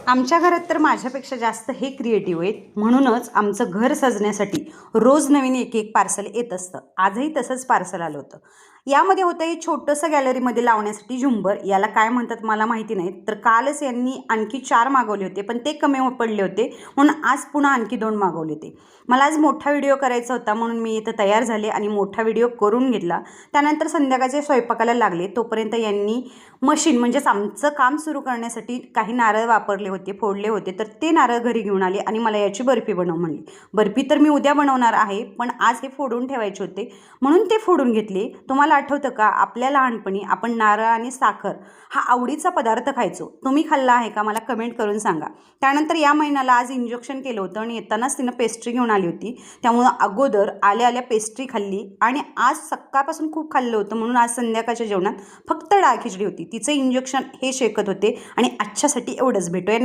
आमच्या घरात तर माझ्यापेक्षा जास्त हे क्रिएटिव्ह आहेत. म्हणूनच आमचं घर सजण्यासाठी रोज नवीन एक एक पार्सल येत असतं. आजही तसंच पार्सल आलं होतं. यामध्ये होतं हे छोटंसं गॅलरीमध्ये लावण्यासाठी झुंबर. याला काय म्हणतात मला माहिती नाही. तर कालच यांनी आणखी 4 मागवले होते, पण ते कमी पडले होते म्हणून आज पुन्हा आणखी 2 मागवले होते. मला आज मोठा व्हिडिओ करायचा होता म्हणून मी इथं तयार झाले आणि मोठा व्हिडिओ करून घेतला. त्यानंतर संध्याकाळचे स्वयंपाकाला लागले. तोपर्यंत यांनी मशीन म्हणजेच आमचं काम सुरू करण्यासाठी काही नारळ वापरले होते, फोडले होते. तर ते नारळ घरी घेऊन आले आणि मला याची बर्फी बनव म्हणली. बर्फी तर मी उद्या बनवणार आहे, पण आज हे फोडून ठेवायचे होते म्हणून ते फोडून घेतले. तुम्हाला आठवतं का आपल्या लहानपणी आपण नारळ आणि साखर हा आवडीचा पदार्थ खायचो. तुम्ही खाल्ला आहे का मला कमेंट करून सांगा. त्यानंतर या महिन्याला आज इंजेक्शन केलं होतं आणि येतानाच तिनं पेस्ट्री घेऊन आली होती. त्यामुळं अगोदर आल्या आल्या पेस्ट्री खाल्ली आणि आज सकाळपासून खूप खाल्लं होतं म्हणून आज संध्याकाळच्या जेवणात फक्त डाळ खिचडी होती. तिचं इंजेक्शन हे शेकत होते आणि आजच्यासाठी एवढंच. भेटूया